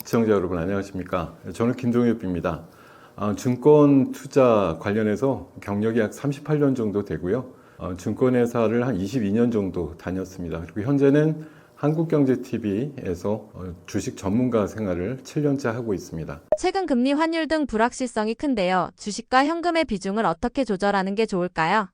시청자 여러분 안녕하십니까? 저는 김종엽입니다. 증권 투자 관련해서 경력이 약 38년 정도 되고요. 증권회사를 한 22년 정도 다녔습니다. 그리고 현재는 한국경제TV에서 주식 전문가 생활을 7년째 하고 있습니다. 최근 금리, 환율 등 불확실성이 큰데요. 주식과 현금의 비중을 어떻게 조절하는 게 좋을까요?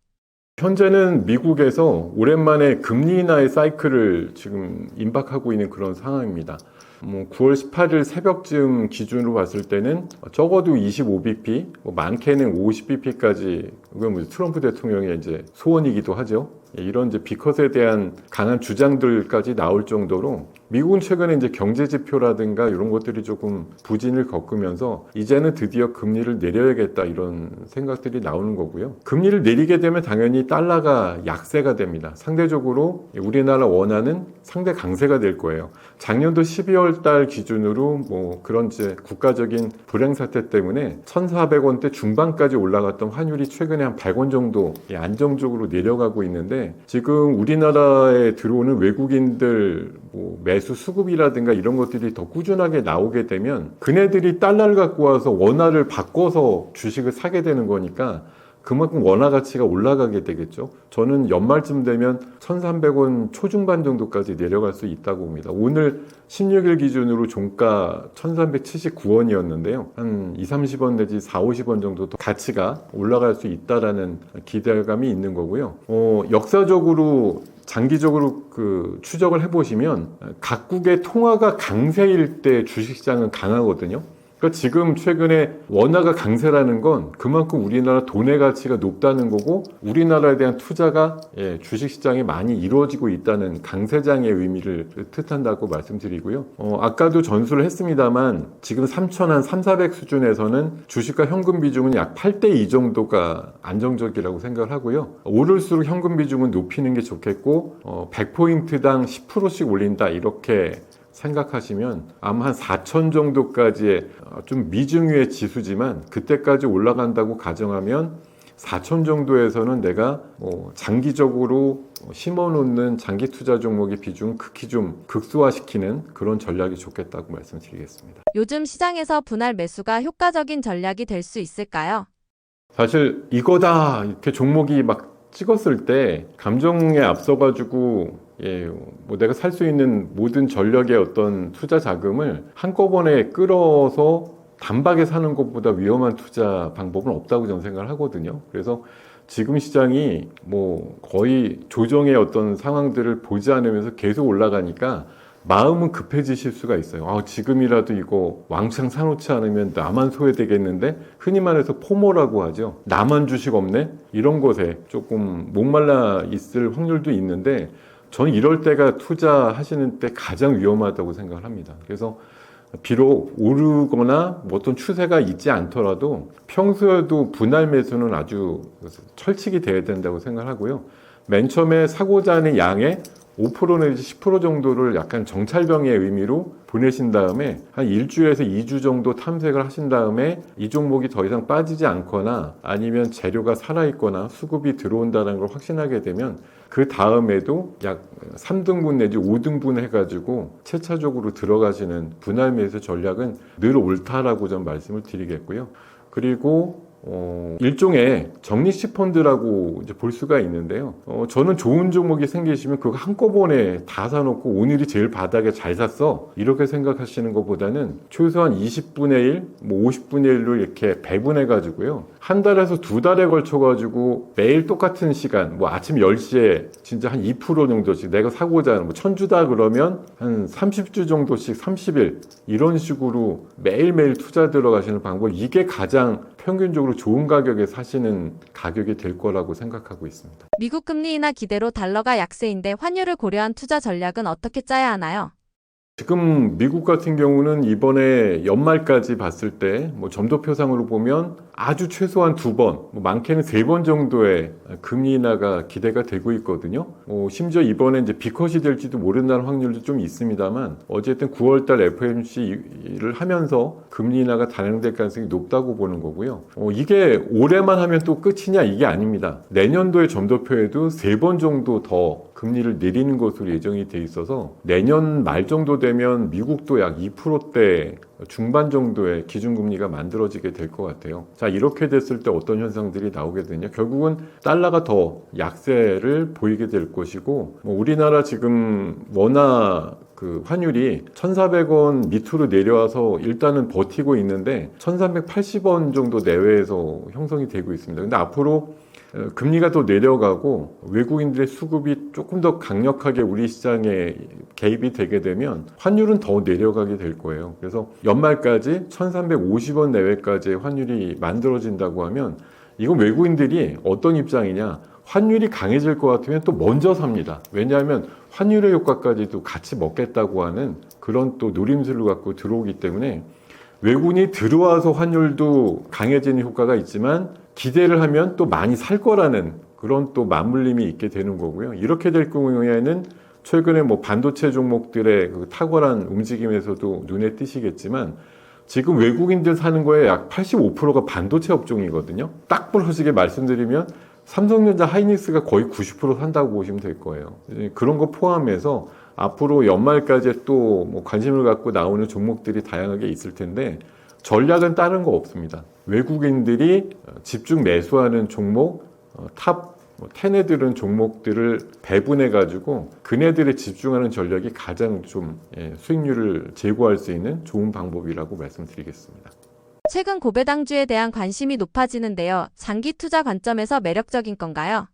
현재는 미국에서 오랜만에 금리 인하의 사이클을 지금 임박하고 있는 그런 상황입니다. 9월 18일 새벽쯤 기준으로 봤을 때는 적어도 25bp, 많게는 50bp까지, 그건 트럼프 대통령의 이제 소원이기도 하죠. 이런 이제 비컷에 대한 강한 주장들까지 나올 정도로 미국은 최근에 이제 경제 지표라든가 이런 것들이 조금 부진을 겪으면서 이제는 드디어 금리를 내려야겠다 이런 생각들이 나오는 거고요. 금리를 내리게 되면 당연히 달러가 약세가 됩니다. 상대적으로 우리나라 원화는 상대 강세가 될 거예요. 작년도 12월 달 기준으로 그런 이제 국가적인 불행 사태 때문에 1,400원대 중반까지 올라갔던 환율이 최근에 한 100원 정도 안정적으로 내려가고 있는데 지금 우리나라에 들어오는 외국인들 매수 수급이라든가 이런 것들이 더 꾸준하게 나오게 되면 그네들이 달러를 갖고 와서 원화를 바꿔서 주식을 사게 되는 거니까 그만큼 원화 가치가 올라가게 되겠죠. 저는 연말쯤 되면 1,300원 초중반 정도까지 내려갈 수 있다고 봅니다. 오늘 16일 기준으로 종가 1,379원이었는데요. 한 30원 내지 50원 정도 더 가치가 올라갈 수 있다라는 기대감이 있는 거고요. 역사적으로 장기적으로 추적을 해보시면 각국의 통화가 강세일 때 주식시장은 강하거든요. 그러니까 지금 최근에 원화가 강세라는 건 그만큼 우리나라 돈의 가치가 높다는 거고 우리나라에 대한 투자가 주식시장에 많이 이루어지고 있다는 강세장의 의미를 뜻한다고 말씀드리고요. 아까도 전수를 했습니다만 지금 3,400 수준에서는 주식과 현금 비중은 약 8대2 정도가 안정적이라고 생각을 하고요. 오를수록 현금 비중은 높이는 게 좋겠고 100포인트당 10%씩 올린다 이렇게 생각하시면 아마 한 4,000 정도까지의 좀 미증유의 지수지만 그때까지 올라간다고 가정하면 4,000 정도에서는 내가 장기적으로 심어놓는 장기 투자 종목의 비중 극히 좀 극소화시키는 그런 전략이 좋겠다고 말씀드리겠습니다. 요즘 시장에서 분할 매수가 효과적인 전략이 될 수 있을까요? 사실 이거다 이렇게 종목이 막 찍었을 때 감정에 앞서가지고 내가 살 수 있는 모든 전력의 어떤 투자 자금을 한꺼번에 끌어서 단박에 사는 것보다 위험한 투자 방법은 없다고 저는 생각을 하거든요. 그래서 지금 시장이 거의 조정의 어떤 상황들을 보지 않으면서 계속 올라가니까 마음은 급해지실 수가 있어요. 지금이라도 이거 왕창 사놓지 않으면 나만 소외되겠는데, 흔히 말해서 포모라고 하죠. 나만 주식 없네? 이런 것에 조금 목말라 있을 확률도 있는데 저는 이럴 때가 투자하시는 때 가장 위험하다고 생각을 합니다. 그래서 비록 오르거나 어떤 추세가 있지 않더라도 평소에도 분할 매수는 아주 철칙이 돼야 된다고 생각하고요. 맨 처음에 사고자 하는 양의 5% 내지 10% 정도를 약간 정찰병의 의미로 보내신 다음에 한 일주에서 2주 정도 탐색을 하신 다음에 이 종목이 더 이상 빠지지 않거나 아니면 재료가 살아있거나 수급이 들어온다는 걸 확신하게 되면 그 다음에도 약 3등분 내지 5등분 해가지고 채차적으로 들어가시는 분할 매수 전략은 늘 옳다라고 좀 말씀을 드리겠고요. 그리고 일종의 적립식 펀드라고 이제 볼 수가 있는데요. 저는 좋은 종목이 생기시면 그거 한꺼번에 다 사놓고 오늘이 제일 바닥에 잘 샀어 이렇게 생각하시는 것보다는 최소한 20분의 1, 50분의 1로 이렇게 배분해 가지고요. 한 달에서 두 달에 걸쳐 가지고 매일 똑같은 시간, 아침 10시에 진짜 한 2% 정도씩 내가 사고자 하는 1,000주다 그러면 한 30주 정도씩 30일 이런 식으로 매일매일 투자 들어가시는 방법, 이게 가장 평균적으로 좋은 가격에 사시는 가격이 될 거라고 생각하고 있습니다. 미국 금리 인하 기대로 달러가 약세인데 환율을 고려한 투자 전략은 어떻게 짜야 하나요? 지금 미국 같은 경우는 이번에 연말까지 봤을 때 점도표상으로 보면 아주 최소한 2번, 많게는 3번 정도의 금리 인하가 기대가 되고 있거든요. 심지어 이번에 이제 비컷이 될지도 모른다는 확률도 좀 있습니다만 어쨌든 9월달 FOMC를 하면서 금리 인하가 단행될 가능성이 높다고 보는 거고요. 이게 올해만 하면 또 끝이냐, 이게 아닙니다. 내년도의 점도표에도 3번 정도 더 금리를 내리는 것으로 예정이 돼 있어서 내년 말 정도 되면 미국도 약 2%대 중반 정도의 기준금리가 만들어지게 될 것 같아요. 자, 이렇게 됐을 때 어떤 현상들이 나오게 되냐? 결국은 달러가 더 약세를 보이게 될 것이고, 우리나라 지금 워낙 그 환율이 1,400원 밑으로 내려와서 일단은 버티고 있는데 1,380원 정도 내외에서 형성이 되고 있습니다. 근데 앞으로 금리가 더 내려가고 외국인들의 수급이 조금 더 강력하게 우리 시장에 개입이 되게 되면 환율은 더 내려가게 될 거예요. 그래서 연말까지 1,350원 내외까지의 환율이 만들어진다고 하면 이건 외국인들이 어떤 입장이냐? 환율이 강해질 것 같으면 또 먼저 삽니다. 왜냐하면 환율의 효과까지도 같이 먹겠다고 하는 그런 또 노림수를 갖고 들어오기 때문에 외국인이 들어와서 환율도 강해지는 효과가 있지만 기대를 하면 또 많이 살 거라는 그런 또 맞물림이 있게 되는 거고요. 이렇게 될 경우에는 최근에 반도체 종목들의 그 탁월한 움직임에서도 눈에 띄시겠지만 지금 외국인들 사는 거에 약 85%가 반도체 업종이거든요. 딱 부러지게 말씀드리면 삼성전자 하이닉스가 거의 90% 산다고 보시면 될 거예요. 그런 거 포함해서 앞으로 연말까지 또 관심을 갖고 나오는 종목들이 다양하게 있을 텐데 전략은 다른 거 없습니다. 외국인들이 집중 매수하는 종목, 탑 10에 들은 종목들을 배분해 가지고 그네들에 집중하는 전략이 가장 좀 수익률을 제고할 수 있는 좋은 방법이라고 말씀드리겠습니다. 최근 고배당주에 대한 관심이 높아지는데요. 장기 투자 관점에서 매력적인 건가요?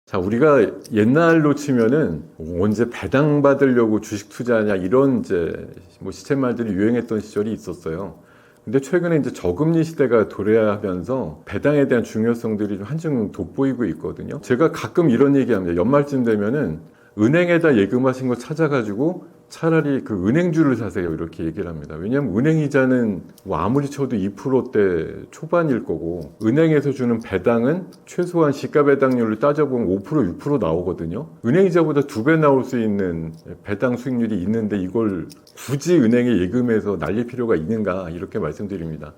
자, 우리가 옛날로 치면은 언제 배당 받으려고 주식 투자하냐 이런 시쳇말들이 유행했던 시절이 있었어요. 근데 최근에 저금리 시대가 도래하면서 배당에 대한 중요성들이 좀 한층 돋보이고 있거든요. 제가 가끔 이런 얘기합니다. 연말쯤 되면은 은행에다 예금하신 거 찾아가지고 차라리 그 은행주를 사세요 이렇게 얘기를 합니다. 왜냐하면 은행 이자는 아무리 쳐도 2%대 초반일 거고 은행에서 주는 배당은 최소한 시가 배당률을 따져보면 5% 6% 나오거든요. 은행 이자보다 2배 나올 수 있는 배당 수익률이 있는데 이걸 굳이 은행에 예금해서 날릴 필요가 있는가 이렇게 말씀드립니다.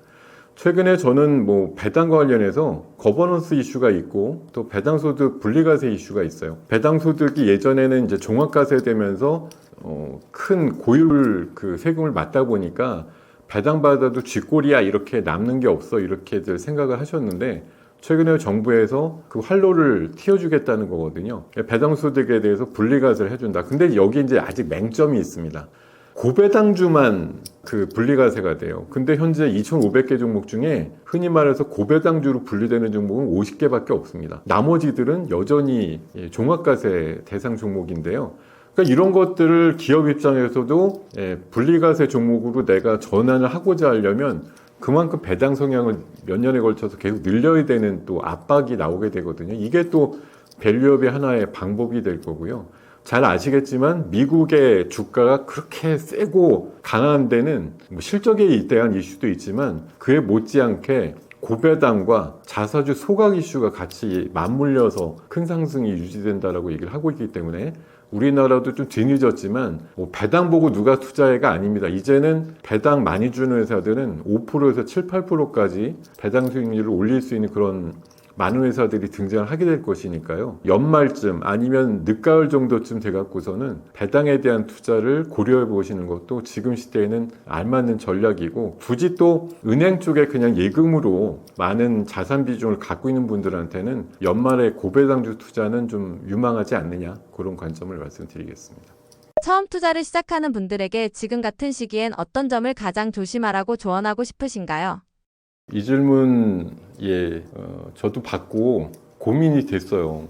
최근에 저는 배당과 관련해서 거버넌스 이슈가 있고 또 배당소득 분리과세 이슈가 있어요. 배당소득이 예전에는 종합과세 되면서 큰 고율 그 세금을 맞다 보니까 배당받아도 쥐꼬리야 이렇게 남는 게 없어 이렇게들 생각을 하셨는데 최근에 정부에서 그 활로를 틔워주겠다는 거거든요. 배당소득에 대해서 분리과세를 해준다. 근데 여기 아직 맹점이 있습니다. 고배당주만 그 분리과세가 돼요. 근데 현재 2,500개 종목 중에 흔히 말해서 고배당주로 분리되는 종목은 50개밖에 없습니다. 나머지들은 여전히 종합과세 대상 종목인데요. 그러니까 이런 것들을 기업 입장에서도 분리과세 종목으로 내가 전환을 하고자 하려면 그만큼 배당 성향을 몇 년에 걸쳐서 계속 늘려야 되는 또 압박이 나오게 되거든요. 이게 또 밸류업의 하나의 방법이 될 거고요. 잘 아시겠지만 미국의 주가가 그렇게 세고 강한 데는 실적에 대한 이슈도 있지만 그에 못지않게 고배당과 자사주 소각 이슈가 같이 맞물려서 큰 상승이 유지된다라고 얘기를 하고 있기 때문에 우리나라도 좀 뒤늦었지만 배당 보고 누가 투자해가 아닙니다. 이제는 배당 많이 주는 회사들은 5%에서 7, 8%까지 배당 수익률을 올릴 수 있는 그런 많은 회사들이 등장을 하게 될 것이니까요. 연말쯤 아니면 늦가을 정도쯤 돼갖고서는 배당에 대한 투자를 고려해 보시는 것도 지금 시대에는 알맞는 전략이고 굳이 또 은행 쪽에 그냥 예금으로 많은 자산 비중을 갖고 있는 분들한테는 연말에 고배당주 투자는 좀 유망하지 않느냐 그런 관점을 말씀드리겠습니다. 처음 투자를 시작하는 분들에게 지금 같은 시기엔 어떤 점을 가장 조심하라고 조언하고 싶으신가요? 이 질문 저도 받고 고민이 됐어요.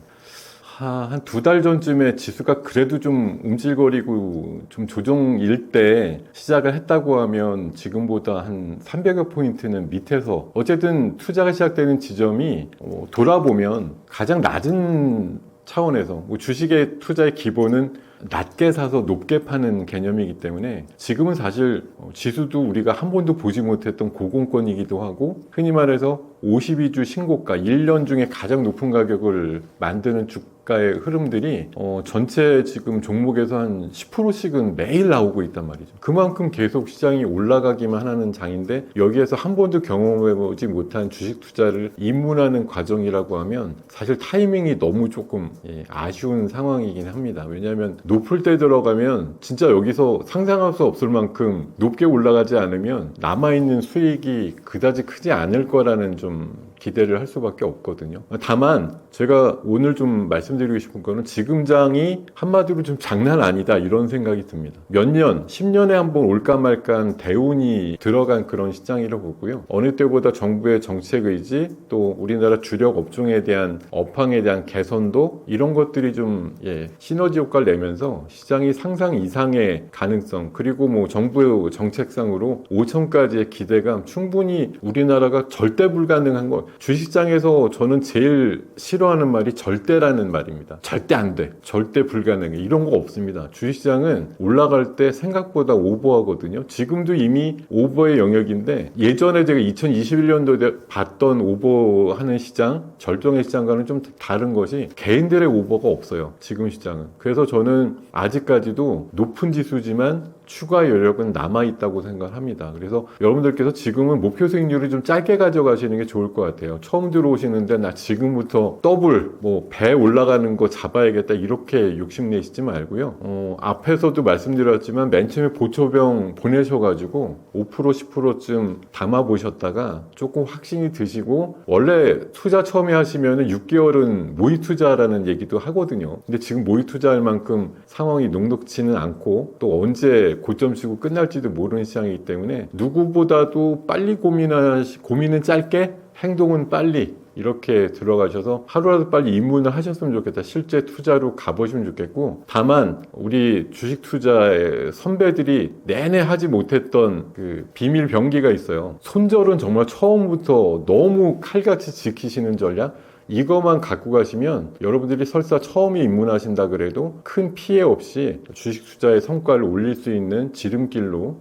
한 2달 전쯤에 지수가 그래도 좀 움찔거리고 좀 조정일 때 시작을 했다고 하면 지금보다 한 300여 포인트는 밑에서 어쨌든 투자가 시작되는 지점이 돌아보면 가장 낮은 차원에서 주식의 투자의 기본은 낮게 사서 높게 파는 개념이기 때문에 지금은 사실 지수도 우리가 한 번도 보지 못했던 고공권이기도 하고 흔히 말해서 52주 신고가, 1년 중에 가장 높은 가격을 만드는 주가의 흐름들이 전체 지금 종목에서 한 10%씩은 매일 나오고 있단 말이죠. 그만큼 계속 시장이 올라가기만 하는 장인데 여기에서 한 번도 경험해보지 못한 주식 투자를 입문하는 과정이라고 하면 사실 타이밍이 너무 조금 아쉬운 상황이긴 합니다. 왜냐하면 높을 때 들어가면 진짜 여기서 상상할 수 없을 만큼 높게 올라가지 않으면 남아있는 수익이 그다지 크지 않을 거라는 좀 기대를 할 수밖에 없거든요. 다만 제가 오늘 좀 말씀드리고 싶은 거는 지금 장이 한마디로 좀 장난 아니다 이런 생각이 듭니다. 몇 년, 10년에 한 번 올까 말까한 대운이 들어간 그런 시장이라고 보고요. 어느 때보다 정부의 정책 의지, 또 우리나라 주력 업종에 대한 업황에 대한 개선도 이런 것들이 좀 시너지 효과를 내면서 시장이 상상 이상의 가능성, 그리고 뭐 정부의 정책상으로 5천까지의 기대감, 충분히 우리나라가 절대 불가능한 거. 주식시장에서 저는 제일 싫어하는 말이 절대라는 말입니다. 절대 안 돼. 절대 불가능해. 이런 거 없습니다. 주식시장은 올라갈 때 생각보다 오버하거든요. 지금도 이미 오버의 영역인데 예전에 제가 2021년도에 봤던 오버하는 시장, 절정의 시장과는 좀 다른 것이 개인들의 오버가 없어요. 지금 시장은. 그래서 저는 아직까지도 높은 지수지만 추가 여력은 남아있다고 생각합니다. 그래서 여러분들께서 지금은 목표 수익률을 좀 짧게 가져가시는 게 좋을 것 같아요. 처음 들어오시는데 나 지금부터 더블, 배 올라가는 거 잡아야겠다 이렇게 욕심내시지 말고요. 앞에서도 말씀드렸지만 맨 처음에 보초병 보내셔가지고 5% 10%쯤 담아보셨다가 조금 확신이 드시고 원래 투자 처음에 하시면 6개월은 모의 투자라는 얘기도 하거든요. 근데 지금 모의 투자할 만큼 상황이 녹록지는 않고 또 언제 고점 치고 끝날지도 모르는 시장이기 때문에 누구보다도 빨리 고민은 짧게 행동은 빨리 이렇게 들어가셔서 하루라도 빨리 입문을 하셨으면 좋겠다. 실제 투자로 가보시면 좋겠고, 다만 우리 주식 투자의 선배들이 내내 하지 못했던 그 비밀 병기가 있어요. 손절은 정말 처음부터 너무 칼같이 지키시는 전략, 이것만 갖고 가시면 여러분들이 설사 처음에 입문하신다 그래도 큰 피해 없이 주식 투자의 성과를 올릴 수 있는 지름길로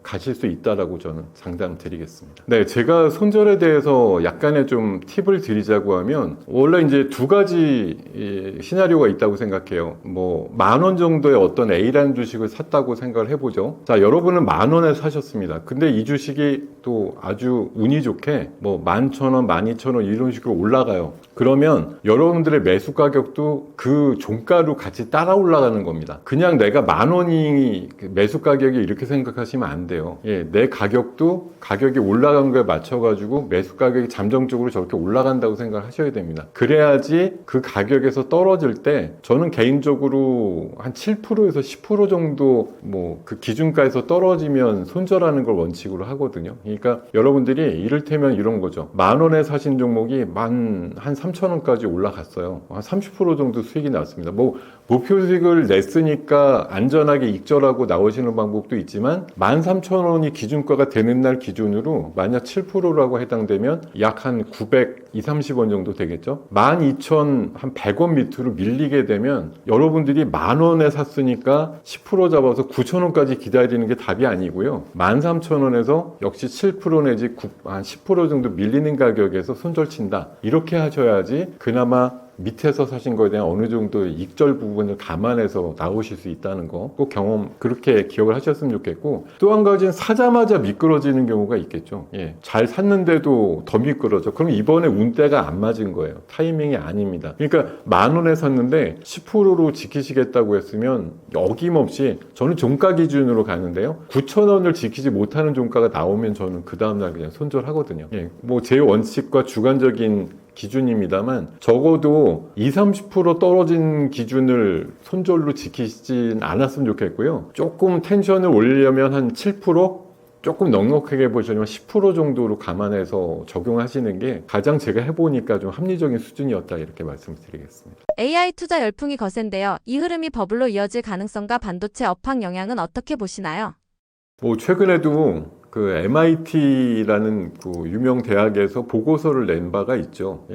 가실 수 있다라고 저는 장담드리겠습니다. 네, 제가 손절에 대해서 약간의 좀 팁을 드리자고 하면 원래 이제 두 가지 시나리오가 있다고 생각해요. 뭐 10,000원 정도의 어떤 A라는 주식을 샀다고 생각을 해보죠. 자, 여러분은 10,000원에 사셨습니다. 근데 이 주식이 또 아주 운이 좋게 뭐 11,000원, 12,000원 이런 식으로 올라가요. 그러면 여러분들의 매수 가격도 그 종가로 같이 따라 올라가는 겁니다. 그냥 내가 10,000원이 매수 가격이 이렇게 생각하시면 안 돼요. 내 가격도 가격이 올라간 거에 맞춰가지고 매수 가격이 잠정적으로 저렇게 올라간다고 생각하셔야 됩니다. 그래야지 그 가격에서 떨어질 때 저는 개인적으로 한 7%에서 10% 정도 뭐 그 기준가에서 떨어지면 손절하는 걸 원칙으로 하거든요. 그러니까 여러분들이 이를테면 이런 거죠. 10,000원에 사신 종목이 한 3,000원까지 올라갔어요. 한 30% 정도 수익이 났습니다. 뭐 목표 수익을 냈으니까 안전하게 익절하고 나오시는 방법도 있지만 13,000원이 기준가가 되는 날 기준으로 만약 7%라고 해당되면 약 한 920-30원 정도 되겠죠. 12,100원 밑으로 밀리게 되면 여러분들이 10,000원에 샀으니까 10% 잡아서 9,000원까지 기다리는 게 답이 아니고요. 13,000원에서 역시 7% 내지 한 10% 정도 밀리는 가격에서 손절친다. 이렇게 하셔야지 그나마 밑에서 사신 거에 대한 어느 정도의 익절 부분을 감안해서 나오실 수 있다는 거 꼭 그렇게 기억을 하셨으면 좋겠고, 또 한 가지는 사자마자 미끄러지는 경우가 있겠죠. 잘 샀는데도 더 미끄러져. 그럼 이번에 운대가 안 맞은 거예요. 타이밍이 아닙니다. 그러니까 10,000원에 샀는데 10%로 지키시겠다고 했으면 어김없이 저는 종가 기준으로 가는데요. 9,000원을 지키지 못하는 종가가 나오면 저는 그 다음날 그냥 손절하거든요. 뭐 제 원칙과 주관적인 기준입니다만 적어도 20-30% 떨어진 기준을 손절로 지키진 않았으면 좋겠고요. 조금 텐션을 올리려면 한 7%? 조금 넉넉하게 보시려면 10% 정도로 감안해서 적용하시는 게 가장 제가 해보니까 좀 합리적인 수준이었다 이렇게 말씀드리겠습니다. AI 투자 열풍이 거센데요. 이 흐름이 버블로 이어질 가능성과 반도체 업황 영향은 어떻게 보시나요? 뭐 최근에도 그 MIT라는 그 유명 대학에서 보고서를 낸 바가 있죠.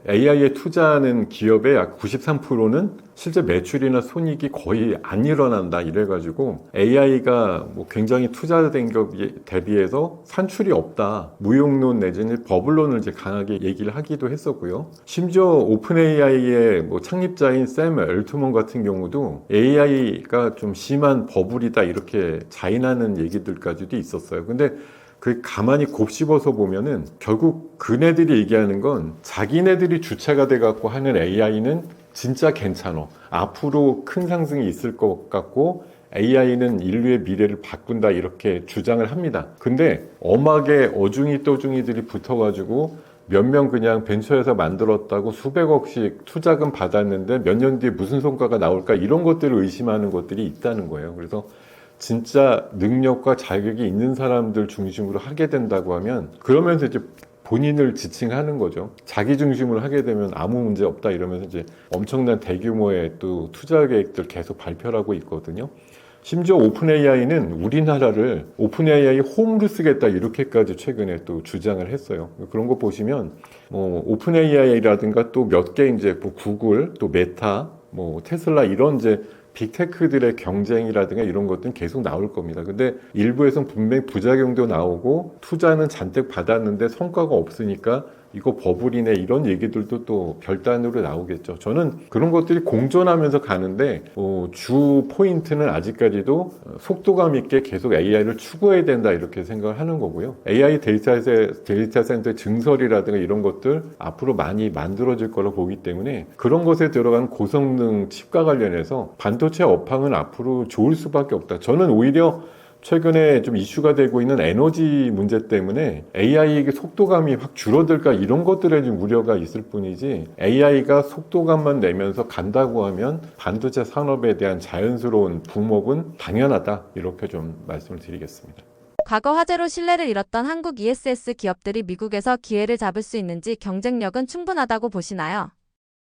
AI에 투자하는 기업의 약 93%는 실제 매출이나 손익이 거의 안 일어난다 이래가지고 AI가 뭐 굉장히 투자된 기업에 대비해서 산출이 없다. 무용론 내지는 버블론을 이제 강하게 얘기를 하기도 했었고요. 심지어 오픈 AI의 뭐 창립자인 샘 엘트먼 같은 경우도 AI가 좀 심한 버블이다 이렇게 자인하는 얘기들까지도 있었어요. 근데 그 가만히 곱씹어서 보면은 결국 그네들이 얘기하는 건 자기네들이 주체가 돼갖고 하는 AI는 진짜 괜찮아. 앞으로 큰 상승이 있을 것 같고 AI는 인류의 미래를 바꾼다 이렇게 주장을 합니다. 근데 엄하게 어중이 떠중이들이 붙어가지고 몇 명 그냥 벤처에서 만들었다고 수백억씩 투자금 받았는데 몇 년 뒤에 무슨 성과가 나올까 이런 것들을 의심하는 것들이 있다는 거예요. 그래서 진짜 능력과 자격이 있는 사람들 중심으로 하게 된다고 하면 그러면서 이제 본인을 지칭하는 거죠. 자기 중심으로 하게 되면 아무 문제 없다 이러면서 이제 엄청난 대규모의 또 투자 계획들 계속 발표를 하고 있거든요. 심지어 오픈 AI는 우리나라를 오픈 AI 홈으로 쓰겠다 이렇게까지 최근에 또 주장을 했어요. 그런 거 보시면 뭐 오픈 AI라든가 또 몇 개 이제 뭐 구글 또 메타 뭐 테슬라 이런 이제 빅테크들의 경쟁이라든가 이런 것들은 계속 나올 겁니다. 근데 일부에서는 분명히 부작용도 나오고 투자는 잔뜩 받았는데 성과가 없으니까 이거 버블이네 이런 얘기들도 또 별단으로 나오겠죠. 저는 그런 것들이 공존하면서 가는데 주 포인트는 아직까지도 속도감 있게 계속 AI를 추구해야 된다 이렇게 생각을 하는 거고요. AI 데이터 센터 증설이라든가 이런 것들 앞으로 많이 만들어질 거라고 보기 때문에 그런 것에 들어간 고성능 칩과 관련해서 반도체 업황은 앞으로 좋을 수밖에 없다. 저는 오히려 최근에 좀 이슈가 되고 있는 에너지 문제 때문에 AI의 속도감이 확 줄어들까 이런 것들에 좀 우려가 있을 뿐이지 AI가 속도감만 내면서 간다고 하면 반도체 산업에 대한 자연스러운 붐업은 당연하다 이렇게 좀 말씀을 드리겠습니다. 과거 화재로 신뢰를 잃었던 한국 ESS 기업들이 미국에서 기회를 잡을 수 있는지 경쟁력은 충분하다고 보시나요?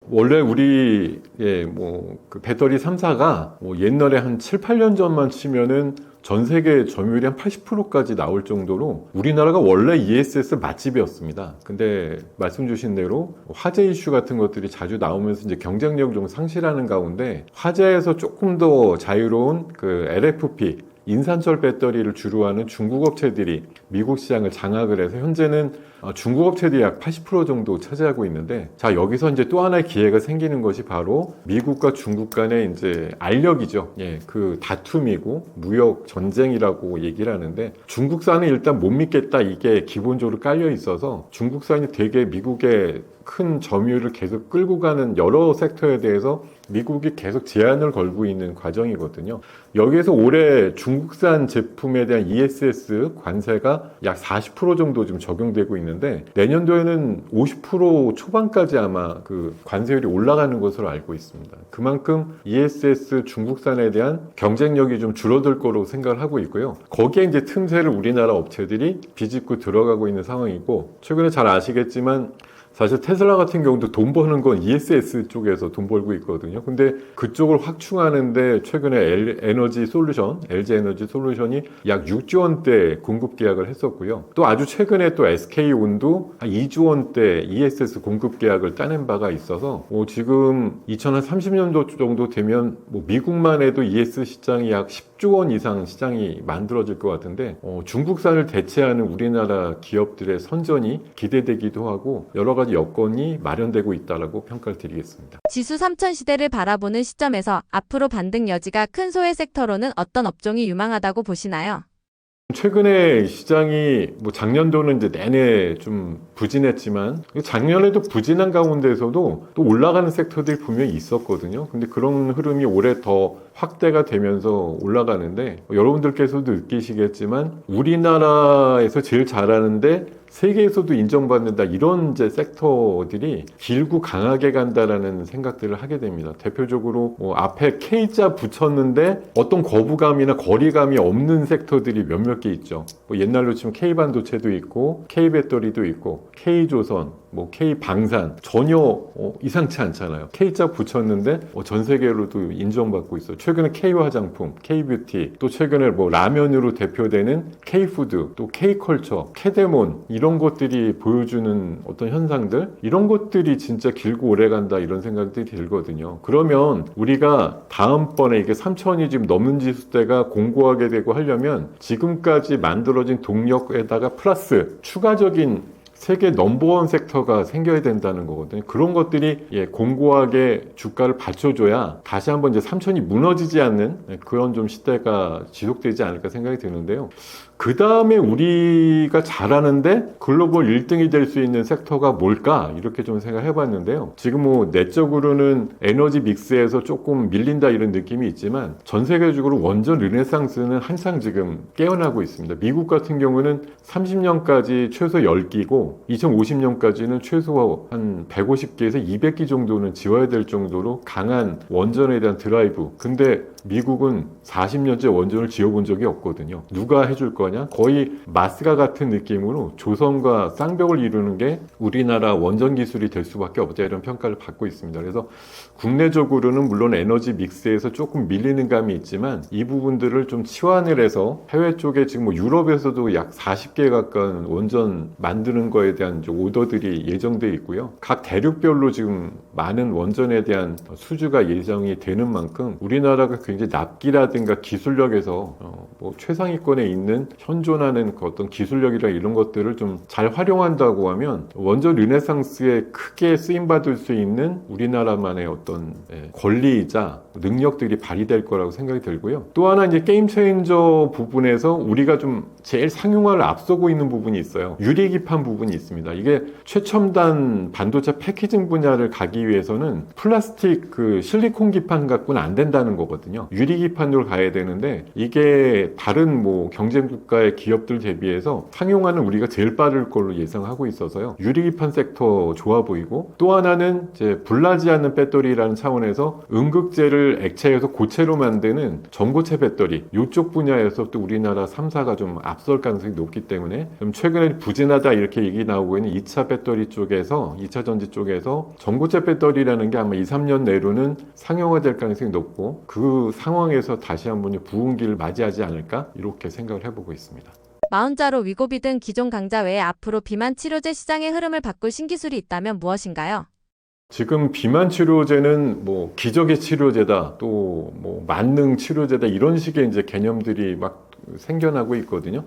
원래 우리 그 배터리 3사가 옛날에 한 7, 8년 전만 치면은 전 세계 점유율이 한 80%까지 나올 정도로 우리나라가 원래 ESS 맛집이었습니다. 근데 말씀 주신 대로 화재 이슈 같은 것들이 자주 나오면서 이제 경쟁력 좀 상실하는 가운데 화재에서 조금 더 자유로운 그 LFP 인산철 배터리를 주로 하는 중국 업체들이 미국 시장을 장악을 해서 현재는 중국 업체들이 약 80% 정도 차지하고 있는데 자 여기서 이제 또 하나의 기회가 생기는 것이 바로 미국과 중국 간의 이제 알력이죠. 그 다툼이고 무역 전쟁이라고 얘기를 하는데 중국산은 일단 못 믿겠다 이게 기본적으로 깔려 있어서 중국산이 되게 미국의 큰 점유율을 계속 끌고 가는 여러 섹터에 대해서 미국이 계속 제한을 걸고 있는 과정이거든요. 여기에서 올해 중국산 제품에 대한 ESS 관세가 약 40% 정도 좀 적용되고 있는데 내년도에는 50% 초반까지 아마 그 관세율이 올라가는 것으로 알고 있습니다. 그만큼 ESS 중국산에 대한 경쟁력이 좀 줄어들 거로 생각을 하고 있고요. 거기에 이제 틈새를 우리나라 업체들이 비집고 들어가고 있는 상황이고 최근에 잘 아시겠지만 사실 테슬라 같은 경우도 돈 버는 건 ESS 쪽에서 돈 벌고 있거든요. 근데 그쪽을 확충하는데 최근에 LG 에너지 솔루션이 약 6조 원대 공급 계약을 했었고요. 또 아주 최근에 또 SK온도 한 2조 원대 ESS 공급 계약을 따낸 바가 있어서 지금 2030년도 정도 되면 미국만 해도 ESS 시장이 약 10조 원 이상 시장이 만들어질 것 같은데 중국산을 대체하는 우리나라 기업들의 선전이 기대되기도 하고 여러 가지 여건이 마련되고 있다라고 평가를 드리겠습니다. 지수 3000 시대를 바라보는 시점에서 앞으로 반등 여지가 큰 소외 섹터로는 어떤 업종이 유망하다고 보시나요? 최근에 시장이 작년도는 이제 내내 좀 부진했지만 작년에도 부진한 가운데서도 또 올라가는 섹터들이 분명히 있었거든요. 근데 그런 흐름이 올해 더 확대가 되면서 올라가는데 여러분들께서도 느끼시겠지만 우리나라에서 제일 잘하는데 세계에서도 인정받는다 이런 이제 섹터들이 길고 강하게 간다라는 생각들을 하게 됩니다. 대표적으로 뭐 앞에 K자 붙였는데 어떤 거부감이나 거리감이 없는 섹터들이 몇몇 개 있죠. 뭐 옛날로 치면 K반도체도 있고 K배터리도 있고 K조선, 뭐 K방산 전혀 이상치 않잖아요. K자 붙였는데 전 세계로도 인정받고 있어요. 최근에 K화장품, K뷰티, 또 최근에 뭐 라면으로 대표되는 K푸드, 또 K컬처, K데몬 이런 것들이 보여주는 어떤 현상들 이런 것들이 진짜 길고 오래 간다 이런 생각들이 들거든요. 그러면 우리가 다음번에 이게 3천이 지금 넘는 지수대가 공고하게 되고 하려면 지금까지 만들어진 동력에다가 플러스 추가적인 세계 넘버원 섹터가 생겨야 된다는 거거든요. 그런 것들이 공고하게 주가를 받쳐줘야 다시 한번 이제 3천이 무너지지 않는 그런 좀 시대가 지속되지 않을까 생각이 드는데요. 그 다음에 우리가 잘하는데 글로벌 1등이 될 수 있는 섹터가 뭘까? 이렇게 좀 생각해 봤는데요. 지금 뭐 내적으로는 에너지 믹스에서 조금 밀린다 이런 느낌이 있지만 전 세계적으로 원전 르네상스는 한창 지금 깨어나고 있습니다. 미국 같은 경우는 30년까지 최소 10기고 2050년까지는 최소 한 150기에서 200기 정도는 지어야 될 정도로 강한 원전에 대한 드라이브. 근데 미국은 40년째 원전을 지어본 적이 없거든요. 누가 해줄 거냐? 거의 마스가 같은 느낌으로 조선과 쌍벽을 이루는 게 우리나라 원전 기술이 될 수밖에 없다 이런 평가를 받고 있습니다. 그래서 국내적으로는 물론 에너지 믹스에서 조금 밀리는 감이 있지만 이 부분들을 좀 치환을 해서 해외 쪽에 지금 뭐 유럽에서도 약 40개 가까운 원전 만드는 거에 대한 오더들이 예정돼 있고요. 각 대륙별로 지금 많은 원전에 대한 수주가 예정이 되는 만큼 우리나라가 굉장히 납기라든가 기술력에서 뭐 최상위권에 있는 현존하는 그 어떤 기술력이나 이런 것들을 좀 잘 활용한다고 하면 원전 르네상스에 크게 쓰임받을 수 있는 우리나라만의 어떤 권리이자 능력들이 발휘될 거라고 생각이 들고요. 또 하나 이제 게임 체인저 부분에서 우리가 좀 제일 상용화를 앞서고 있는 부분이 있어요. 유리기판 부분이 있습니다. 이게 최첨단 반도체 패키징 분야를 가기 위해서는 플라스틱 그 실리콘 기판 갖고는 안 된다는 거거든요. 유리기판으로 가야 되는데 이게 다른 뭐 경쟁 국가의 기업들 대비해서 상용화는 우리가 제일 빠를 걸로 예상하고 있어서요. 유리기판 섹터 좋아 보이고 또 하나는 이제 불나지 않는 배터리라는 차원에서 음극재를 액체에서 고체로 만드는 전고체 배터리 이쪽 분야에서 또 우리나라 3사가 좀 앞설 가능성이 높기 때문에 좀 최근에 부진하다 이렇게 얘기 나오고 있는 2차 배터리 쪽에서 2차 전지 쪽에서 전고체 배터리라는 게 아마 2, 3년 내로는 상용화될 가능성이 높고 그 상황에서 다시 한번 부흥기를 맞이하지 않을까 이렇게 생각을 해보고 있습니다. 마운자로 위고비 등 기존 강자 외에 앞으로 비만 치료제 시장의 흐름을 바꿀 신기술이 있다면 무엇인가요? 지금 비만 치료제는 뭐 기적의 치료제다, 또 뭐 만능 치료제다 이런 식의 이제 개념들이 막 생겨나고 있거든요.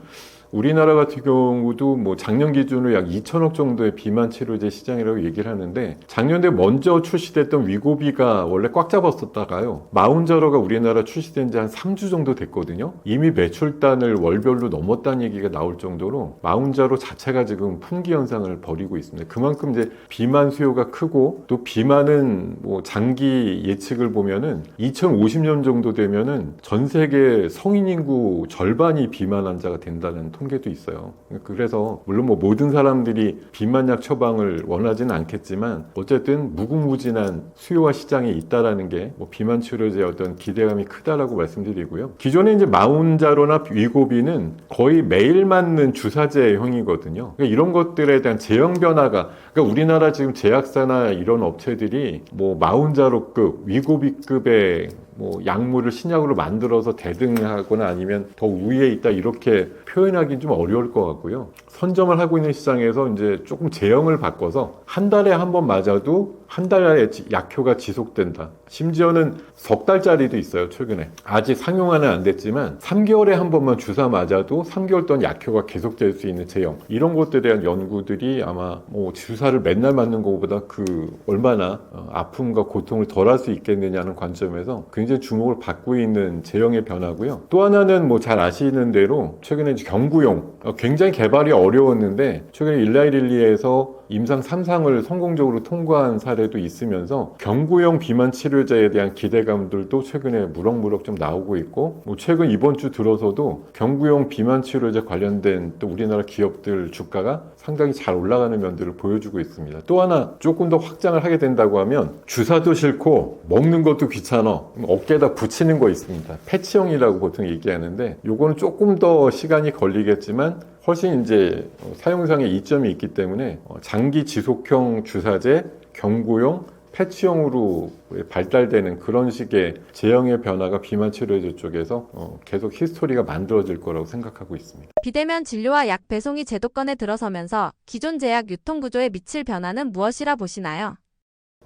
우리나라 같은 경우도 뭐 작년 기준으로 약 2천억 정도의 비만 치료제 시장이라고 얘기를 하는데 작년에 먼저 출시됐던 위고비가 원래 꽉 잡았었다가요. 마운자로가 우리나라 출시된 지 한 3주 정도 됐거든요. 이미 매출단을 월별로 넘었다는 얘기가 나올 정도로 마운자로 자체가 지금 품귀 현상을 벌이고 있습니다. 그만큼 이제 비만 수요가 크고 또 비만은 뭐 장기 예측을 보면은 2050년 정도 되면은 전 세계 성인 인구 절반이 비만 환자가 된다는 통계도 있어요. 그래서 물론 뭐 모든 사람들이 비만약 처방을 원하지는 않겠지만 어쨌든 무궁무진한 수요와 시장이 있다라는 게 뭐 비만 치료제의 어떤 기대감이 크다라고 말씀드리고요. 기존에 이제 마운자로나 위고비는 거의 매일 맞는 주사제형이거든요. 그러니까 이런 것들에 대한 제형 변화가 그러니까 우리나라 지금 제약사나 이런 업체들이 뭐 마운자로급, 위고비급의 뭐 약물을 신약으로 만들어서 대등하거나 아니면 더 우위에 있다 이렇게 표현하기는 좀 어려울 것 같고요. 선점을 하고 있는 시장에서 이제 조금 제형을 바꿔서 한 달에 한 번 맞아도 한 달에 약효가 지속된다. 심지어는 석 달짜리도 있어요, 최근에. 아직 상용화는 안 됐지만 3개월에 한 번만 주사 맞아도 3개월 동안 약효가 계속될 수 있는 제형. 이런 것들에 대한 연구들이 아마 뭐 주사를 맨날 맞는 것보다 그 얼마나 아픔과 고통을 덜 할 수 있겠느냐는 관점에서 굉장히 주목을 받고 있는 제형의 변화고요. 또 하나는 뭐 잘 아시는 대로 최근에 이제 경구용 굉장히 개발이 어려웠는데 최근에 일라이릴리에서 임상 3상을 성공적으로 통과한 사례도 있으면서 경구용 비만 치료제에 대한 기대감들도 최근에 무럭무럭 좀 나오고 있고, 뭐 최근 이번 주 들어서도 경구용 비만 치료제 관련된 또 우리나라 기업들 주가가 상당히 잘 올라가는 면들을 보여주고 있습니다. 또 하나 조금 더 확장을 하게 된다고 하면 주사도 싫고 먹는 것도 귀찮아, 어깨에다 붙이는 거 있습니다. 패치형이라고 보통 얘기하는데, 요거는 조금 더 시간이 걸리겠지만 훨씬 이제 사용상의 이점이 있기 때문에 장기 지속형 주사제, 경구용, 패치형으로 발달되는 그런 식의 제형의 변화가 비만 치료제 쪽에서 계속 히스토리가 만들어질 거라고 생각하고 있습니다. 비대면 진료와 약 배송이 제도권에 들어서면서 기존 제약 유통 구조에 미칠 변화는 무엇이라 보시나요?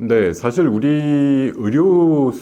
네, 사실 우리 의료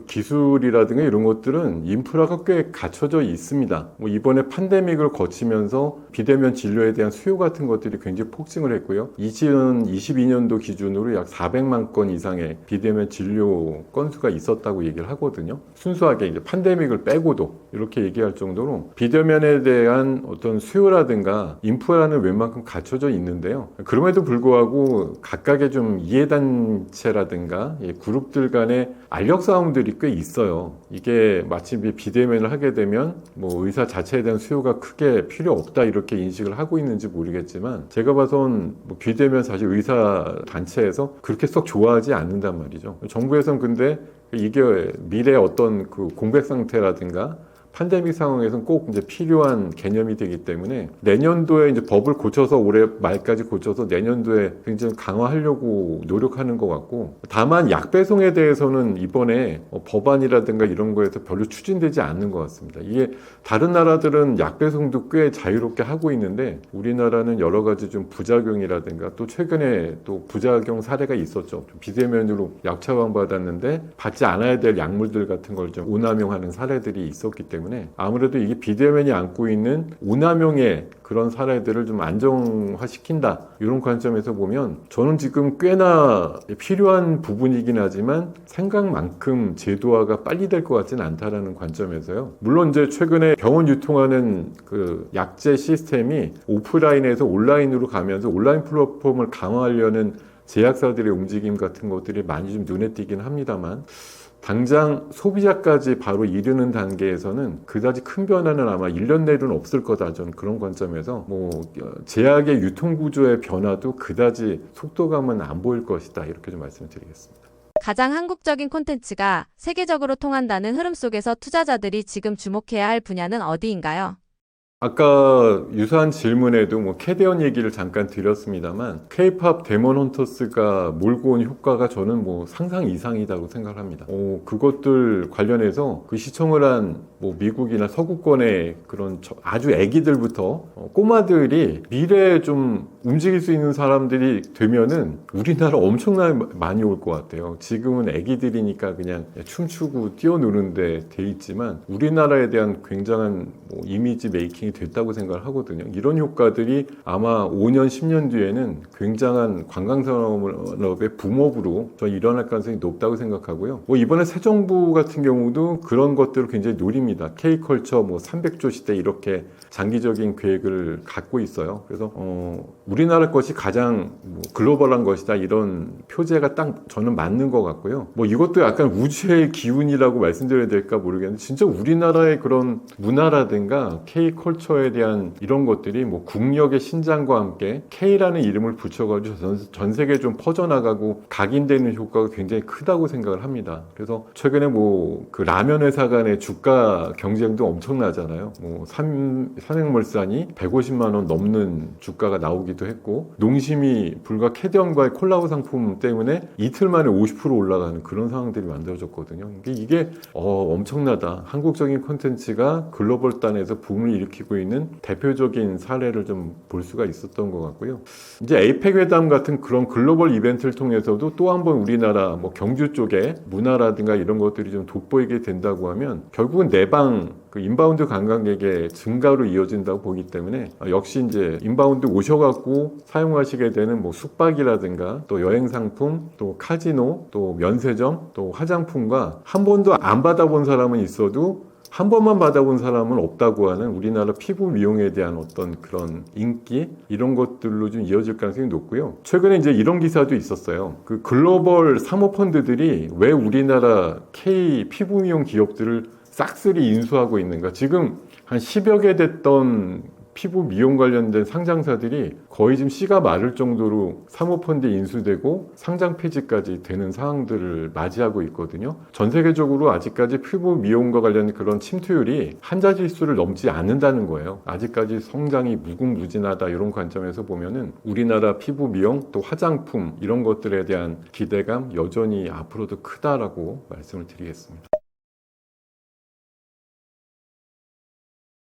기술이라든가 이런 것들은 인프라가 꽤 갖춰져 있습니다. 뭐 이번에 팬데믹을 거치면서 비대면 진료에 대한 수요 같은 것들이 굉장히 폭증을 했고요. 2022년도 기준으로 약 400만 건 이상의 비대면 진료 건수가 있었다고 얘기를 하거든요. 순수하게 이제 팬데믹을 빼고도 이렇게 얘기할 정도로 비대면에 대한 어떤 수요라든가 인프라는 웬만큼 갖춰져 있는데요. 그럼에도 불구하고 각각의 좀 이해단체 라든가 그룹들 간의 알력 싸움들이 꽤 있어요. 이게 마치 비대면을 하게 되면 뭐 의사 자체에 대한 수요가 크게 필요 없다 이렇게 인식을 하고 있는지 모르겠지만, 제가 봐선 뭐 비대면 사실 의사 단체에서 그렇게 썩 좋아하지 않는단 말이죠. 정부에서는 근데 이게 미래의 어떤 그 공백 상태라든가 팬데믹 상황에서는 꼭 이제 필요한 개념이 되기 때문에 내년도에 이제 법을 고쳐서 올해 말까지 고쳐서 내년도에 굉장히 강화하려고 노력하는 것 같고, 다만 약 배송에 대해서는 이번에 법안이라든가 이런 거에서 별로 추진되지 않는 것 같습니다. 이게 다른 나라들은 약 배송도 꽤 자유롭게 하고 있는데 우리나라는 여러 가지 좀 부작용이라든가 또 최근에 또 부작용 사례가 있었죠. 비대면으로 약 처방받았는데 받지 않아야 될 약물들 같은 걸 좀 오남용하는 사례들이 있었기 때문에 아무래도 이게 비대면이 안고 있는 오남용의 그런 사례들을 좀 안정화시킨다, 이런 관점에서 보면 저는 지금 꽤나 필요한 부분이긴 하지만 생각만큼 제도화가 빨리 될 것 같지는 않다라는 관점에서요. 물론 이제 최근에 병원 유통하는 그 약제 시스템이 오프라인에서 온라인으로 가면서 온라인 플랫폼을 강화하려는 제약사들의 움직임 같은 것들이 많이 좀 눈에 띄긴 합니다만, 당장 소비자까지 바로 이르는 단계에서는 그다지 큰 변화는 아마 1년 내로는 없을 거다. 저는 그런 관점에서 뭐 제약의 유통 구조의 변화도 그다지 속도감은 안 보일 것이다, 이렇게 좀 말씀을 드리겠습니다. 가장 한국적인 콘텐츠가 세계적으로 통한다는 흐름 속에서 투자자들이 지금 주목해야 할 분야는 어디인가요? 아까 유사한 질문에도 뭐 캐대언 얘기를 잠깐 드렸습니다만, K-팝 데몬 헌터스가 몰고 온 효과가 저는 뭐 상상 이상이라고 생각을 합니다. 그것들 관련해서 그 시청을 한 뭐 미국이나 서구권의 그런 아주 애기들부터 꼬마들이 미래에 좀 움직일 수 있는 사람들이 되면은 우리나라 엄청나게 많이 올 것 같아요. 지금은 애기들이니까 그냥 춤추고 뛰어노는데 돼 있지만 우리나라에 대한 굉장한 뭐 이미지 메이킹이 됐다고 생각을 하거든요. 이런 효과들이 아마 5년, 10년 뒤에는 굉장한 관광산업의 붐업으로 저 일어날 가능성이 높다고 생각하고요. 뭐 이번에 새 정부 같은 경우도 그런 것들을 굉장히 노립니다. K컬처 뭐 300조 시대 이렇게 장기적인 계획을 갖고 있어요. 그래서 우리나라 것이 가장 뭐 글로벌한 것이다, 이런 표제가 딱 저는 맞는 것 같고요. 뭐 이것도 약간 우주의 기운이라고 말씀드려야 될까 모르겠는데, 진짜 우리나라의 그런 문화라든가 K컬처에 대한 이런 것들이 뭐 국력의 신장과 함께 K라는 이름을 붙여가지고 전 세계에 좀 퍼져나가고 각인되는 효과가 굉장히 크다고 생각을 합니다. 그래서 최근에 뭐 그 라면 회사 간의 주가 경쟁도 엄청나잖아요. 뭐 삼양물산이 150만 원 넘는 주가가 나오기도 했고, 농심이 불과 캐대언과의 콜라보 상품 때문에 이틀 만에 50% 올라가는 그런 상황들이 만들어졌거든요. 이게 엄청나다. 한국적인 콘텐츠가 글로벌 단에서 붐을 일으키고 있는 대표적인 사례를 좀 볼 수가 있었던 것 같고요. 이제 에이펙 회담 같은 그런 글로벌 이벤트를 통해서도 또 한 번 우리나라 뭐 경주 쪽에 문화라든가 이런 것들이 좀 돋보이게 된다고 하면 결국은 내방 그 인바운드 관광객의 증가로 이어진다고 보기 때문에 역시 이제 인바운드 오셔갖고 사용하시게 되는 뭐 숙박이라든가 또 여행 상품, 또 카지노, 또 면세점, 또 화장품과 한 번도 안 받아본 사람은 있어도 한 번만 받아본 사람은 없다고 하는 우리나라 피부 미용에 대한 어떤 그런 인기 이런 것들로 좀 이어질 가능성이 높고요. 최근에 이제 이런 기사도 있었어요. 그 글로벌 사모펀드들이 왜 우리나라 K 피부 미용 기업들을 싹쓸이 인수하고 있는가? 지금 한 10여 개 됐던 피부 미용 관련된 상장사들이 거의 지금 씨가 마를 정도로 사모펀드에 인수되고 상장 폐지까지 되는 상황들을 맞이하고 있거든요. 전 세계적으로 아직까지 피부 미용과 관련된 그런 침투율이 한자릿수를 넘지 않는다는 거예요. 아직까지 성장이 무궁무진하다 이런 관점에서 보면은 우리나라 피부 미용 또 화장품 이런 것들에 대한 기대감 여전히 앞으로도 크다라고 말씀을 드리겠습니다.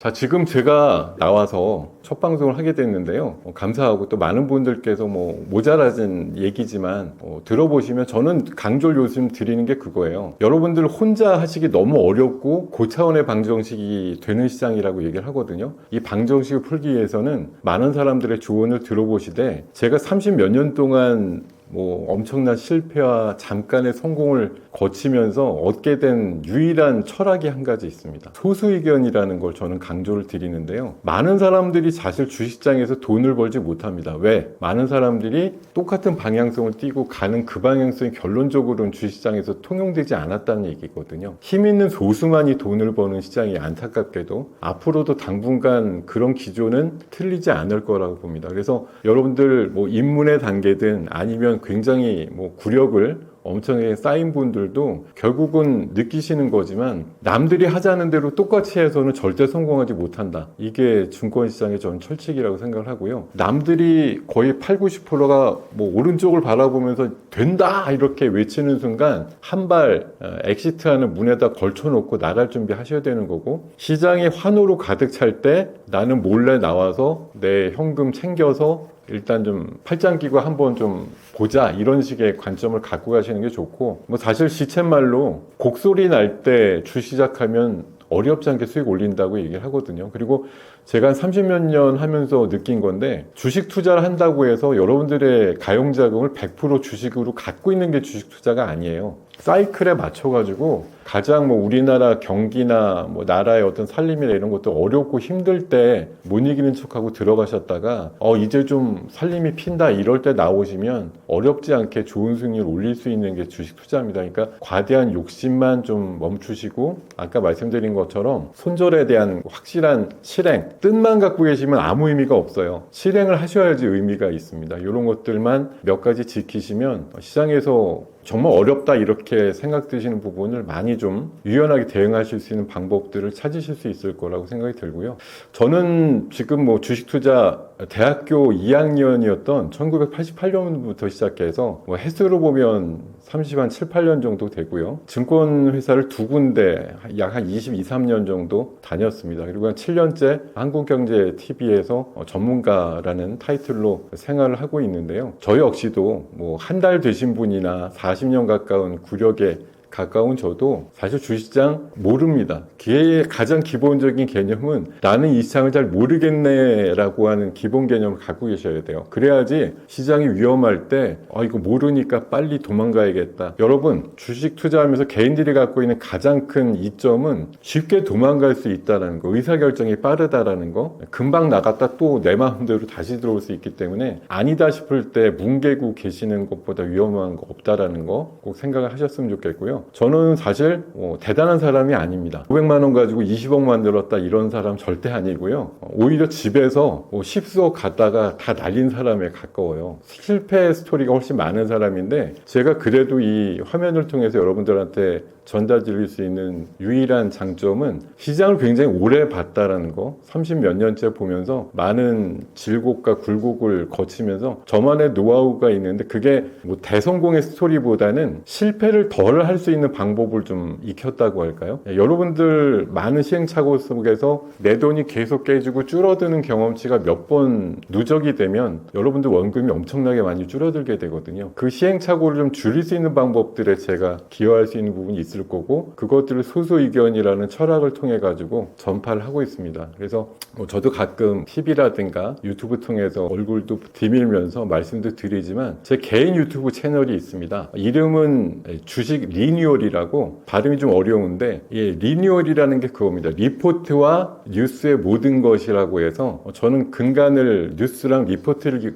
자, 지금 제가 나와서 첫 방송을 하게 됐는데요. 감사하고 또 많은 분들께서 모자라진 얘기지만 들어보시면 저는 강조를 요즘 드리는 게 그거예요. 여러분들 혼자 하시기 너무 어렵고 고차원의 방정식이 되는 시장이라고 얘기를 하거든요. 이 방정식을 풀기 위해서는 많은 사람들의 조언을 들어보시되 제가 30몇 년 동안 엄청난 실패와 잠깐의 성공을 거치면서 얻게 된 유일한 철학이 한 가지 있습니다. 소수의견이라는 걸 저는 강조를 드리는데요. 많은 사람들이 사실 주식시장에서 돈을 벌지 못합니다. 왜? 많은 사람들이 똑같은 방향성을 띠고 가는 그 방향성이 결론적으로는 주식시장에서 통용되지 않았다는 얘기거든요. 힘 있는 소수만이 돈을 버는 시장이 안타깝게도 앞으로도 당분간 그런 기조는 틀리지 않을 거라고 봅니다. 그래서 여러분들 입문의 단계든 아니면 굉장히 구력을 엄청나게 쌓인 분들도 결국은 느끼시는 거지만 남들이 하자는 대로 똑같이 해서는 절대 성공하지 못한다. 이게 증권시장의 전 철칙이라고 생각을 하고요. 남들이 거의 8, 90%가 오른쪽을 바라보면서 된다 이렇게 외치는 순간 한 발 엑시트하는 문에다 걸쳐놓고 나갈 준비하셔야 되는 거고 시장이 환호로 가득 찰 때 나는 몰래 나와서 내 현금 챙겨서 일단 좀 팔짱 끼고 한번 좀 보자 이런 식의 관점을 갖고 가시는 게 좋고 사실 시쳇말로 곡소리 날 때 주 시작하면 어렵지 않게 수익 올린다고 얘기를 하거든요. 그리고 제가 한 30몇 년 하면서 느낀 건데 주식 투자를 한다고 해서 여러분들의 가용자금을 100% 주식으로 갖고 있는 게 주식 투자가 아니에요. 사이클에 맞춰가지고 가장 우리나라 경기나 나라의 어떤 살림이나 이런 것도 어렵고 힘들 때 못 이기는 척하고 들어가셨다가 이제 좀 살림이 핀다 이럴 때 나오시면 어렵지 않게 좋은 수익률 올릴 수 있는 게 주식 투자입니다. 그러니까 과대한 욕심만 좀 멈추시고 아까 말씀드린 것처럼 손절에 대한 확실한 실행 뜻만 갖고 계시면 아무 의미가 없어요. 실행을 하셔야지 의미가 있습니다. 이런 것들만 몇 가지 지키시면 시장에서 정말 어렵다 이렇게 생각되시는 부분을 많이 좀 유연하게 대응하실 수 있는 방법들을 찾으실 수 있을 거라고 생각이 들고요. 저는 지금 주식 투자 대학교 2학년이었던 1988년부터 시작해서 횟수로 보면 30한 7, 8년 정도 되고요. 증권회사를 두 군데 약 한 22, 3년 정도 다녔습니다. 그리고 한 7년째 한국경제TV에서 전문가라는 타이틀로 생활을 하고 있는데요. 저 역시도 한 달 되신 분이나 40년 가까운 구력에 가까운 저도 사실 주식시장 모릅니다. 기회의 가장 기본적인 개념은 나는 이 시장을 잘 모르겠네 라고 하는 기본 개념을 갖고 계셔야 돼요. 그래야지 시장이 위험할 때 이거 모르니까 빨리 도망가야겠다. 여러분 주식 투자하면서 개인들이 갖고 있는 가장 큰 이점은 쉽게 도망갈 수 있다는 거, 의사결정이 빠르다라는 거, 금방 나갔다 또 내 마음대로 다시 들어올 수 있기 때문에 아니다 싶을 때 뭉개고 계시는 것보다 위험한 거 없다라는 거 꼭 생각을 하셨으면 좋겠고요. 저는 사실 대단한 사람이 아닙니다. 500만 원 가지고 20억 만들었다 이런 사람 절대 아니고요. 오히려 집에서 10수억 갖다가 다 날린 사람에 가까워요. 실패 스토리가 훨씬 많은 사람인데 제가 그래도 이 화면을 통해서 여러분들한테 전달드릴 수 있는 유일한 장점은 시장을 굉장히 오래 봤다라는 거, 30몇 년째 보면서 많은 질곡과 굴곡을 거치면서 저만의 노하우가 있는데 그게 대성공의 스토리보다는 실패를 덜 할 수 있는 방법을 좀 익혔다고 할까요? 여러분들 많은 시행착오 속에서 내 돈이 계속 깨지고 줄어드는 경험치가 몇 번 누적이 되면 여러분들 원금이 엄청나게 많이 줄어들게 되거든요. 그 시행착오를 좀 줄일 수 있는 방법들에 제가 기여할 수 있는 부분이 있을 거고 그것들을 소수의견이라는 철학을 통해 가지고 전파를 하고 있습니다. 그래서 저도 가끔 TV라든가 유튜브 통해서 얼굴도 디밀면서 말씀도 드리지만 제 개인 유튜브 채널이 있습니다. 이름은 주식 리뉴얼이라고 발음이 좀 어려운데 리뉴얼이라는 게 그겁니다. 리포트와 뉴스의 모든 것이라고 해서 저는 근간을 뉴스랑 리포트를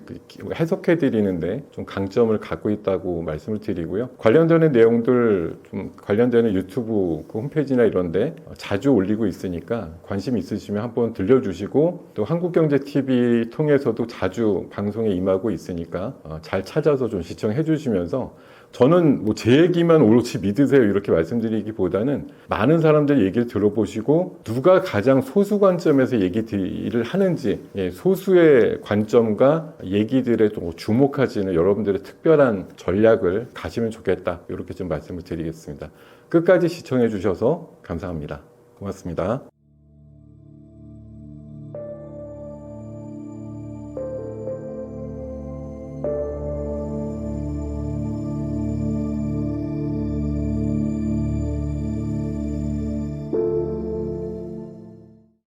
해석해 드리는데 좀 강점을 갖고 있다고 말씀을 드리고요. 관련되는 내용들 좀 관련되는 유튜브 그 홈페이지나 이런데 자주 올리고 있으니까 관심 있으시면 한번 들려주시고 또 한국경제TV 통해서도 자주 방송에 임하고 있으니까 잘 찾아서 좀 시청해 주시면서 저는 뭐 제 얘기만 옳지 믿으세요 이렇게 말씀드리기보다는 많은 사람들 얘기를 들어보시고 누가 가장 소수 관점에서 얘기를 하는지 소수의 관점과 얘기들에 좀 주목하시는 여러분들의 특별한 전략을 가시면 좋겠다 이렇게 좀 말씀을 드리겠습니다. 끝까지 시청해 주셔서 감사합니다. 고맙습니다.